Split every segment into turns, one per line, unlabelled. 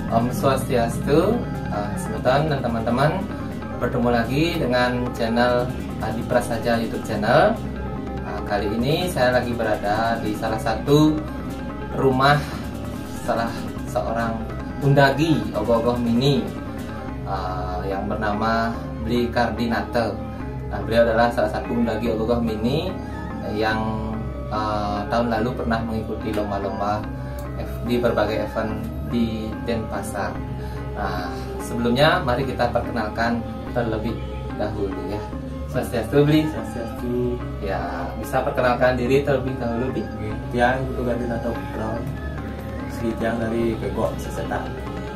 Om Swastiastu, semeton dan teman-teman, bertemu lagi dengan channel Adi Prasaja YouTube channel. Kali ini saya lagi berada di salah satu rumah salah seorang undagi ogoh-ogoh mini yang bernama Bli Kardinate. Nah, beliau adalah salah satu undagi ogoh-ogoh mini yang tahun lalu pernah mengikuti lomba-lomba di berbagai event di Denpasar. Nah, sebelumnya mari kita perkenalkan terlebih dahulu ya. Swastiastu, Bli.
Swastiastu.
Ya, bisa perkenalkan diri terlebih dahulu, Bli.
Tiang Putu Kardinate Putra, Sri Tiang dari Pegok Sesetan.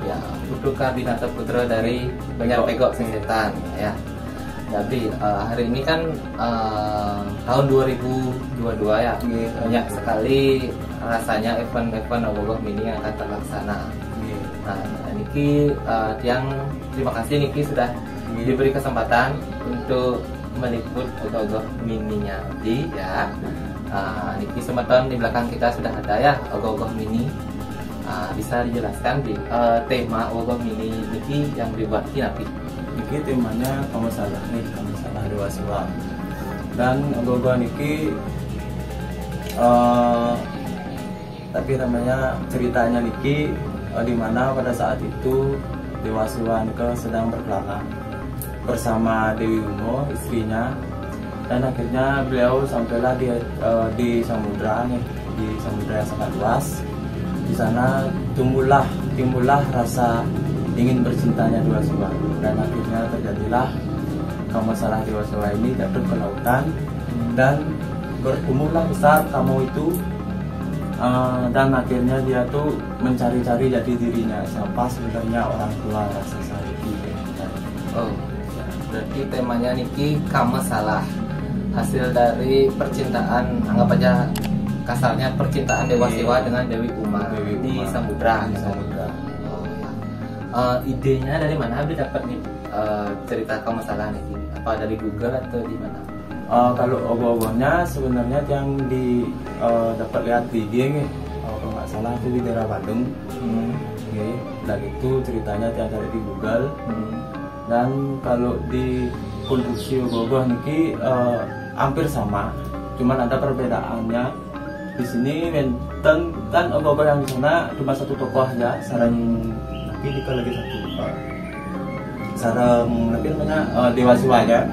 Ya, Putu Kardinate Putra dari banyak Pegok Sesetan ya. Jadi hari ini kan tahun 2022 ya, banyak sekali rasanya event-event ogoh-ogoh mini yang akan terlaksana. Nah, Niki Tiang terima kasih Niki sudah diberi kesempatan untuk meliput ogoh-ogoh mininya di ya. Niki semeton di belakang kita sudah ada ya ogoh-ogoh mini. Bisa dijelaskan di tema ogoh mini Niki yang dibuat Napi?
Niki temanya kamu salah nih, kamu salah dewa-dewa. Dan ogoh-ogoh niki tapi namanya ceritanya niki dimana pada saat itu Dewa Siwanka sedang berkelana bersama Dewi Umo istrinya, dan akhirnya beliau sampailah di samudra nih, di samudra yang sangat luas. Di sana timbullah rasa ingin bercintanya Dewa Siwa, dan akhirnya terjadilah kamu salah Dewa Siwa ini jatuh ke lautan dan bertumbuhlah besar kamu itu. Dan akhirnya dia tuh mencari-cari jati dirinya, siapa sebenarnya orang tua rasa Sariki.
Oh, berarti temanya Niki kamu salah, hasil dari percintaan, anggap aja kasarnya percintaan Dewa Siwa dengan Dewi Uma di samudra. Idenya dari mana Abi dapat nih cerita kamu salah Niki? Apa dari Google atau di mana?
Kalau ogoh-ogohnya sebenarnya yang dapat lihat di IG nih, kalau nggak salah itu di daerah Bandung. Dan itu ceritanya tiap cari di Google. Dan kalau di konstruksi ogoh-ogoh niki hampir sama, cuman ada perbedaannya. Di sini menten kan ogoh-ogoh yang di sana cuma satu tokoh aja, sarang tapi di lagi satu sarang tapi namanya Dewa Siwa aja.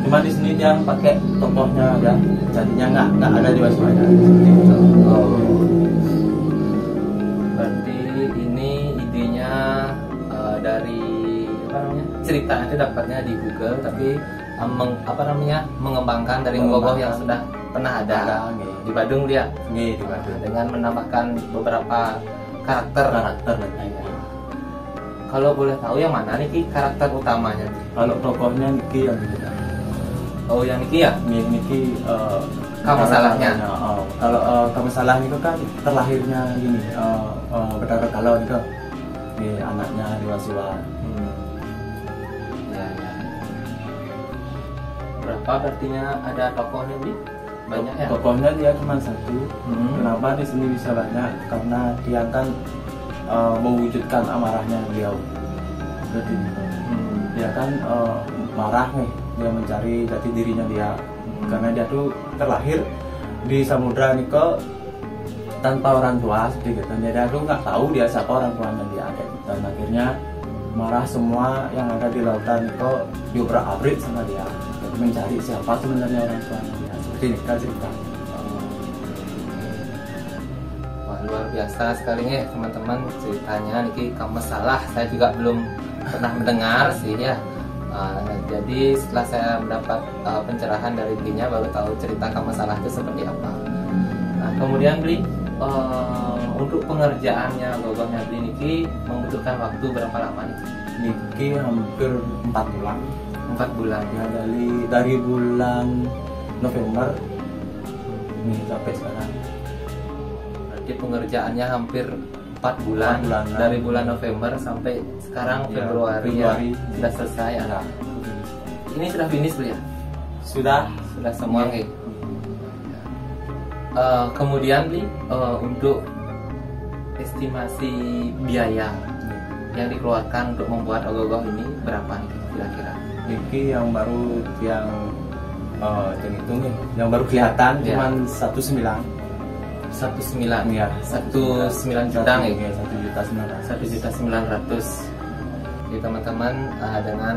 Cuma di sini dia pakai tokohnya aja, jadinya nggak ada Dewa Siwanya.
Berarti ini idenya dari apa namanya, cerita itu dapatnya di Google, tapi mengembangkan dari ogoh yang sudah pernah ada di Bandung dia.
Di Bandung.
Dengan menambahkan beberapa karakter. Kalau boleh tahu yang mana nih karakter utamanya?
Kalau tokohnya Niki yang gitu.
Oh, yang Niki ya?
Niki
kamu salahnya.
Kalau kamu salah itu kan terlahirnya gini, Betara Kalau itu anaknya Dewa Siwa.
Ya. Berapa artinya ada tokohnya nih? Banyak ya?
Tokohnya dia cuma satu. Kenapa di sini bisa banyak? Karena dia kan mewujudkan amarahnya beliau. Jadi dia kan marah nih, dia mencari jati dirinya dia. Karena dia tuh terlahir di samudra niko tanpa orang tua seperti gitu. Dia tuh nggak tahu dia siapa orang tuanya dia. Dan akhirnya marah semua yang ada di lautan niko diobrak-abrik sama dia. Jadi mencari siapa sebenarnya orang tuanya dia. Seperti ini kan cerita.
Wah, luar biasa sekali nih teman-teman ceritanya. Niki kamu salah, saya juga belum pernah mendengar sih ya. Jadi setelah saya mendapat pencerahan dari Blinya, baru tahu cerita kamu salah itu seperti apa. Nah, kemudian Bli, untuk pengerjaannya ogoh-ogohnya Bli Niki membutuhkan waktu berapa lama nih?
Niki hampir 4 bulan.
4 bulan
Ya, dari bulan November ini sampai sekarang.
Berarti pengerjaannya hampir 4 bulan, dari bulan November sampai sekarang
ya,
Februari ya, sudah selesai ya. Ini sudah finish Bli ya?
Sudah
semua ya. Kemudian Bli, untuk estimasi biaya yang dikeluarkan untuk membuat ogoh-ogoh ini berapa nih kira-kira?
Niki yang baru yang hitung nih, yang baru kelihatan
Ya.
cuman 19.
19
Ya,
19 juta nih.
1.900.000.
1.900.000. Jadi teman-teman, dengan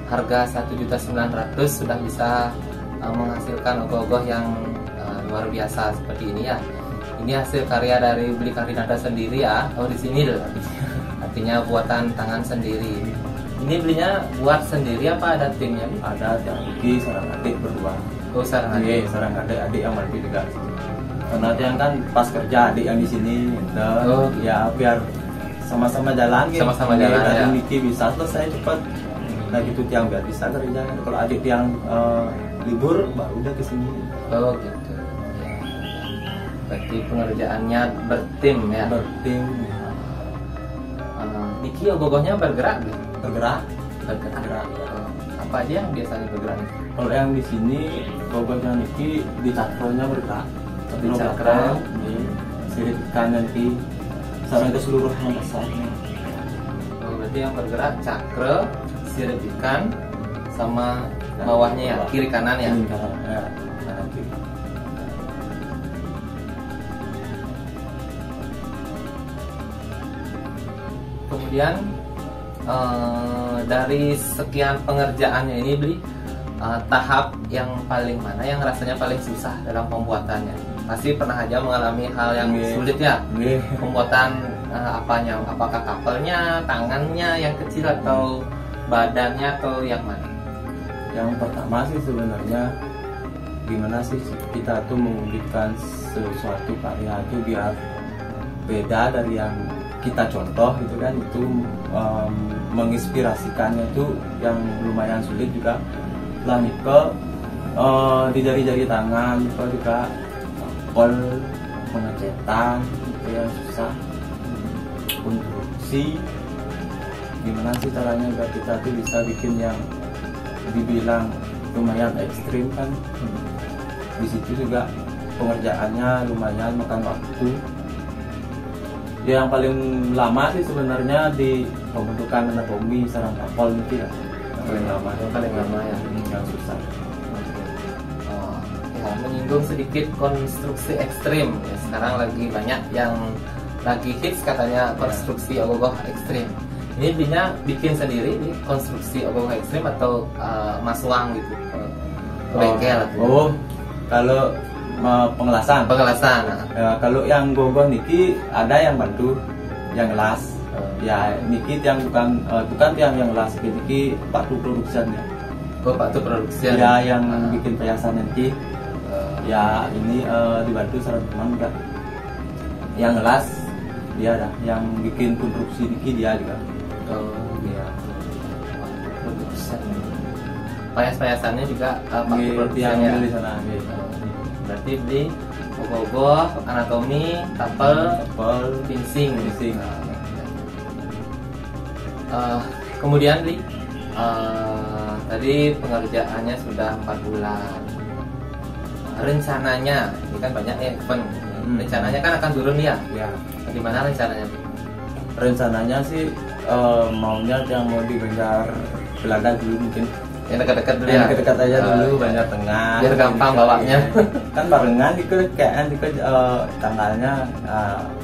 harga 1.900.000 sudah bisa menghasilkan ogoh-ogoh yang luar biasa seperti ini ya. Ini hasil karya dari Bli Karinata sendiri ya, orisinil. Artinya buatan tangan sendiri. Ini belinya buat sendiri apa ada timnya?
Ada yang Niki sarang adik berdua.
Oh, sarang
Iya,
adik.
sarang adik yang bantu juga. Karena yang kan pas kerja adik yang di sini, dan
Oh.
ya biar sama-sama jalan. gitu.
Sama-sama
Iya,
jalan,
dari
ya.
Niki bisa selesai cepat. Nah gitu tiang biar bisa kerja. Kalau adik yang libur baru udah kesini.
Oh gitu. Ya. Berarti pengerjaannya bertim ya.
Bertim
Niki ogoh-ogohnya bergerak nih?
bergerak.
Bergerak. Oh, apa aja yang biasanya bergerak nih?
Kalau yang di sini bobotnya Niki di cakronya bergerak.
Di cakra.
Di sirip ikan nanti sarang keseluruhan dasarnya.
Oh, berarti yang bergerak cakra, sirip ikan, sama bawahnya ya, kiri kanan ya.
Ini kanan, ya, kanan kiri.
Kemudian dari sekian pengerjaannya ini Bli, tahap yang paling mana yang rasanya paling susah dalam pembuatannya? Pasti pernah aja mengalami hal yang
Iya.
sulit ya.
Iya.
Pembuatan apanya? Apakah kapalnya, tangannya yang kecil atau badannya atau yang mana?
Yang pertama sih sebenarnya gimana sih kita tuh mewujudkan sesuatu karya itu biar beda dari yang kita contoh gitu kan, itu menginspirasikannya itu yang lumayan sulit juga. Lah Nike di jari-jari tangan itu juga pol pengecetan itu yang susah, konstruksi gimana sih caranya biar kita tuh bisa bikin yang dibilang lumayan ekstrim kan. Di situ juga pengerjaannya lumayan makan waktu. Yang paling lama sih sebenarnya di pembentukan anatomi sarang kapal itu ya. Yang paling lama.
Yang paling lama ya.
Yang susah.
Oh, ya, menyinggung sedikit konstruksi ekstrim. Ya, sekarang lagi banyak yang lagi hits katanya konstruksi ogoh-ogoh ekstrim. Ini Belinya bikin sendiri nih konstruksi ogoh-ogoh ekstrim atau masuang gitu ke bengkel?
Oh, kalau pengelasan.
Pengelasan.
Ya, kalau yang gogoh Niki ada yang bantu yang las. Ya Niki yang bukan yang las, Niki Pak Tu Production ya.
Oh, Pak Tu Production.
Ya yang bikin perhiasan nanti. Ya ini dibantu sama teman juga. Yang las dia ada, yang bikin konstruksi Niki dia juga.
Oh iya. Production. Payas-payasannya juga Pak Tu Production
yang
ya.
di sana.
Berarti beli ogoh-ogoh, anatomi, tapel, finishing. Kemudian Li, tadi pengerjaannya sudah 4 bulan. Rencananya, ini kan banyak event. Rencananya kan akan turun ya.
Ya.
Gimana rencananya?
Rencananya sih maunya yang mau di Banjar Belanda dulu mungkin.
Yang dekat-dekat dulu ya.
Yang dekat aja dulu,
Iya.
Banjar Tengah.
Biar gampang bawanya.
Kan barengan itu kayaknya itu tanggalnya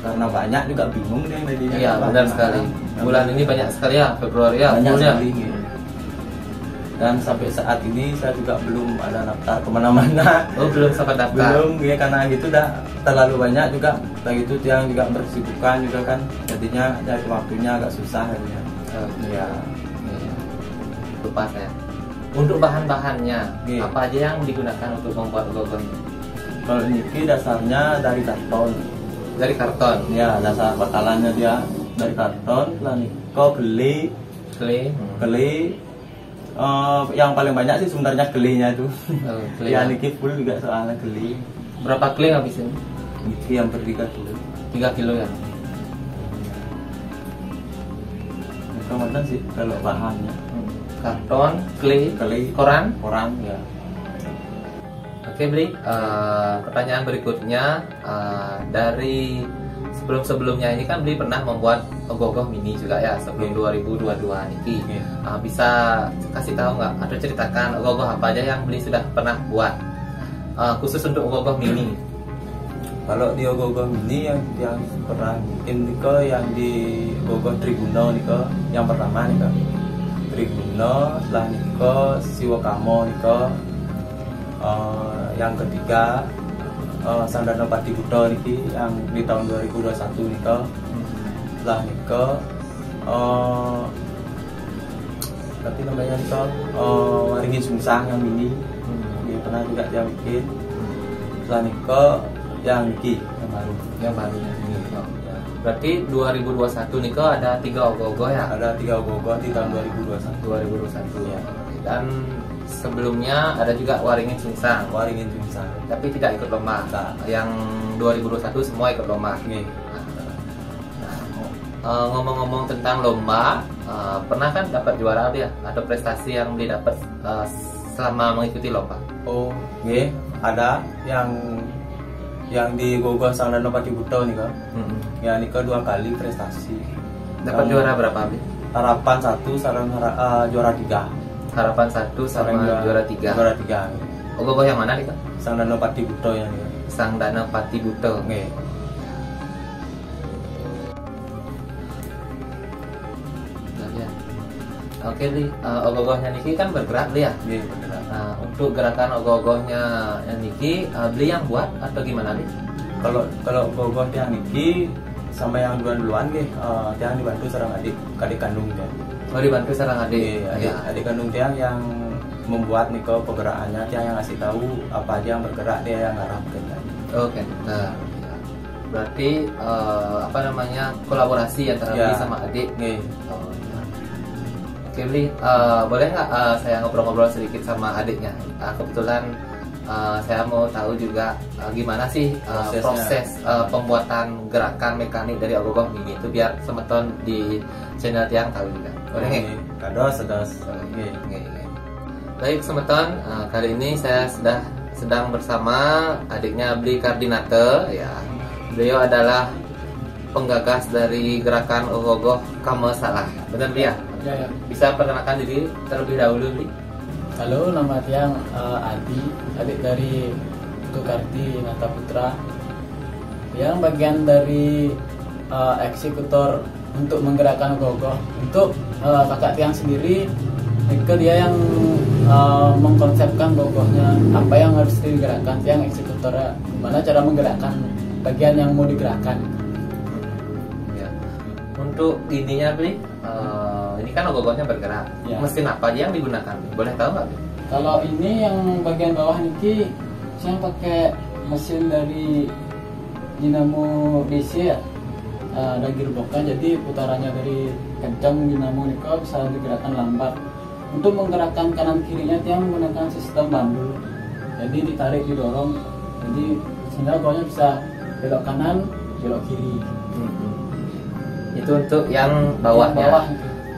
karena banyak juga bingung deh tadinya.
Iya, benar sekali. Bulan ini banyak sekali ya, Februari ya.
Banyak
full ya.
sekali. Gitu. Dan sampai saat ini saya juga belum ada daftar kemana-mana.
Oh, belum sempat daftar.
Belum ya, karena gitu udah terlalu banyak juga. Udah gitu yang juga bersibukan juga kan, jadinya dari waktunya agak susah jadinya.
Oh,
Ya.
iya. Lupa saya. Untuk bahan-bahannya,
Iya.
apa aja yang digunakan untuk membuat ogoh-ogoh ini?
Kalau Niki dasarnya dari karton.
Dari karton,
Ya, dasar bakalannya dia dari karton. Lah Niko geli,
clay,
yang paling banyak sih sebenarnya gelinya itu.
clay.
Ya Niki full juga soalnya geli.
Berapa clay ngabisin?
Niki yang bertiga dulu.
3 kilo ya.
Kemudian sih kalau bahannya
Karton, clay,
geli,
koran.
ya.
Oke, Bri. Pertanyaan berikutnya dari sebelum-sebelumnya ini kan Beli pernah membuat ogoh-ogoh mini juga ya sebelum 2022 niki. Bisa kasih tahu nggak atau ceritakan ogoh-ogoh apa aja yang Beli sudah pernah buat khusus untuk ogoh-ogoh mini?
Kalau di ogoh-ogoh mini yang pernah bikin niko yang di ogoh Triguno niko yang pertama niko Triguno, setelah niko Siwokamo niko, yang ketiga Sandana Pati Buto niki yang di tahun 2021 niko. Setelah niko tapi namanya niko Waringin Sungsang yang mini ini pernah juga dia bikin. Setelah niko yang niki
yang baru ini. Berarti 2021 niko ada 3 ogoh-ogoh ya?
Ada 3 ogoh-ogoh di tahun 2021
ya. Dan sebelumnya ada juga Waringin Sungsang. Tapi tidak ikut lomba. Yang 2021 semua ikut lomba. Ngomong-ngomong tentang lomba, pernah kan dapat juara dia? Ada prestasi yang didapat selama mengikuti lomba?
Oh, ada yang di Gogoh Sandana Pati Buto nih kan? Ya Nika 2 kali prestasi.
Dapat juara berapa?
Harapan 1 sarang juara 3.
Harapan 1 sama juara 3.
Juara 3.
Ogoh yang mana nih kan?
Sandana Pati Buto yang nih.
Sandana Pati Buto. Oke, Li. Ogoh-ogohnya Niki kan bergerak, Li ya?
Iya, bergerak.
Nah, untuk gerakan ogoh-ogohnya Niki, Beli yang buat atau gimana, Li?
Kalau ogoh yang Niki sama yang duluan tiang dibantu sarang adik kandung dia.
Oh, dibantu sarang adik.
Adik kandung tiang yang membuat niko pergerakannya, tiang yang ngasih tahu apa aja yang bergerak, dia yang ngarapkan.
Oke, nah. Berarti kolaborasi antara Beli sama adik. Oke, Beli, boleh nggak saya ngobrol-ngobrol sedikit sama adiknya? Kebetulan saya mau tahu juga gimana sih proses pembuatan gerakan mekanik dari ogoh-ogoh mini itu biar semeton di channel tiang tahu juga. Boleh nggak?
Kados.
Baik semeton, kali ini saya sedang bersama adiknya Beli Kardinate ya. Beliau adalah penggagas dari gerakan ogoh-ogoh Kame Salah. Benar dia?
Ya.
Bisa perkenalkan diri terlebih dahulu, Beli.
Halo, nama tiang Adi, adik dari Tukarti Nata Putra. Yang bagian dari eksekutor untuk menggerakkan ogoh-ogoh. Untuk kakak tiang sendiri, itu dia yang mengkonsepkan ogoh-ogohnya, apa yang harus digerakkan. Tiang eksekutornya, gimana cara menggerakkan bagian yang mau digerakkan.
Untuk ininya, Beli, ini kan ogoh-ogohnya bergerak. Mesin apa aja yang digunakan? Boleh tahu nggak?
Kalau ini yang bagian bawah niki, saya pakai mesin dari dinamo DC ya. Ada gearboxnya, jadi putarannya dari kencang dinamo niko bisa digerakkan lambat. Untuk menggerakkan kanan kirinya tiang menggunakan sistem bandul. Jadi ditarik didorong, jadi sehingga ogohnya bisa belok kanan, belok kiri.
Itu untuk yang bawahnya.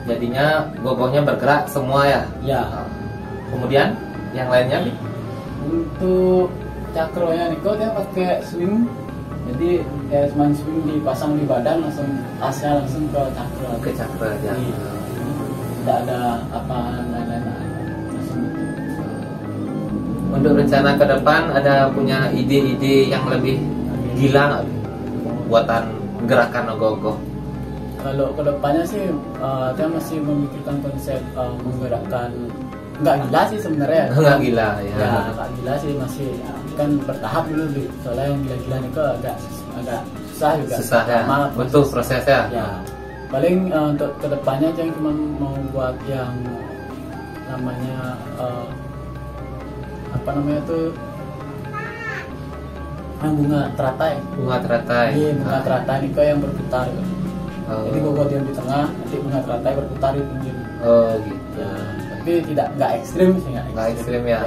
Jadinya gogohnya bergerak semua ya?
Ya.
Kemudian yang lainnya, Bli?
Untuk cakronya niko dia pakai swing. Jadi kayak main swing dipasang di badan, langsung asnya langsung ke cakro.
Ke cakro ya.
Tidak ada apa lain-lain. Langsung gitu.
Untuk rencana ke depan ada punya ide-ide yang lebih gila nggak? Buatan gerakan ogoh-ogoh.
Kalau kedepannya sih, dia masih memikirkan konsep menggerakkan, nggak gila sih sebenarnya.
Nggak gila ya.
Ya nggak gila sih, masih kan bertahap dulu. Soalnya yang gila-gila nih kok agak susah juga.
Susah ya. Betul prosesnya.
Ya. Paling untuk kedepannya jangan cuma mau buat yang namanya bunga teratai.
Bunga teratai.
Iya, bunga teratai nih kok yang berputar. Jadi gogoh yang di tengah, nanti bunga teratai berputar di pinggir.
Oh gitu.
Ya, tapi nggak ekstrim sih,
nggak ekstrim ya.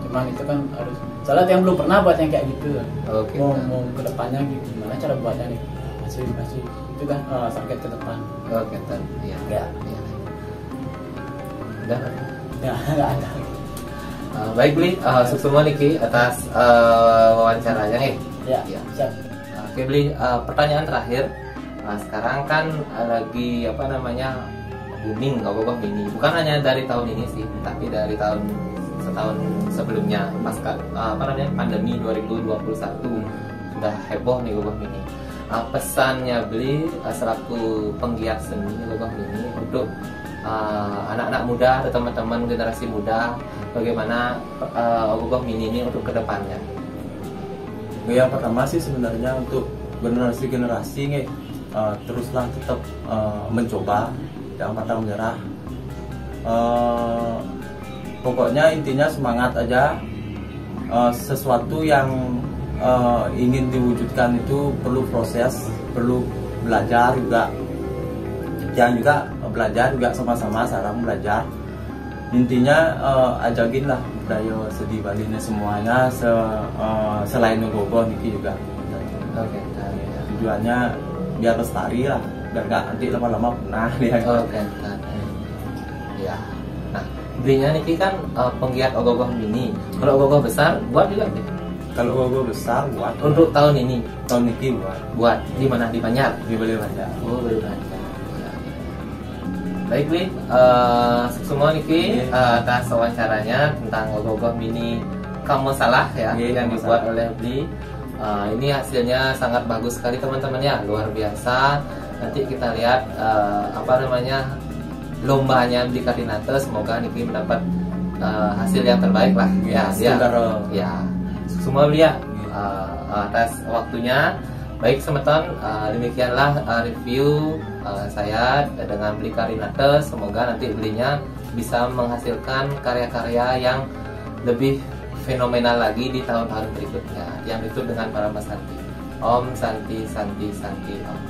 Cuman itu kan harus. Soalnya yang belum pernah buat yang kayak gitu.
Okay.
Mau kedepannya gitu, gimana cara buatnya nih? Masih itu kan target ke depan.
Oke, iya.
Ya.
Udah.
Ya, nggak ada.
Baik, Bli, sukses niki atas wawancaranya nih.
Ya. Siap.
Oke Bli, pertanyaan terakhir. Sekarang kan lagi booming ogoh-ogoh mini. Bukan hanya dari tahun ini sih, tapi dari setahun sebelumnya pasca pandemi 2021 sudah heboh nih ogoh mini. Pesannya Bli selaku penggiat seni ogoh mini untuk anak-anak muda atau teman-teman generasi muda, bagaimana ogoh mini ini untuk kedepannya?
Yang pertama sih sebenarnya untuk generasi-generasi nih, teruslah tetap mencoba, jangan pantang menyerah. Pokoknya intinya semangat aja. Sesuatu yang ingin diwujudkan itu perlu proses, perlu belajar juga. Jangan juga belajar juga sama-sama sarang belajar. Intinya ajakin lah budaya sedih Bali semuanya selain ogoh niki juga.
Oke.
Tujuannya biar lestari lah, biar nggak nanti lama-lama punah ya.
Oke. Ya. Nah, Blinya niki kan penggiat ogoh-ogoh mini. Kalau ogoh-ogoh besar buat juga Bli?
Kalau ogoh besar buat
Untuk tahun ini
tahun niki
buat di mana? Di Banjar.
di Bali aja.
Oh, Bali Banjar. Baik Bli, semua niki atas wawancaranya tentang ogoh-ogoh mini Kamu Salah ya, yang dibuat oleh Bli. Ini hasilnya sangat bagus sekali teman-teman ya, luar biasa. Nanti kita lihat lombanya Bli Karinata, semoga niki mendapat hasil yang terbaik lah ya. Ya. Semua Bli ya, atas waktunya. Baik semeton, demikianlah review saya dengan Bli Karinata. Semoga nanti Blinya bisa menghasilkan karya-karya yang lebih fenomenal lagi di tahun-tahun berikutnya, yang itu dengan para Mas Santi. Om Santi Santi Santi Om.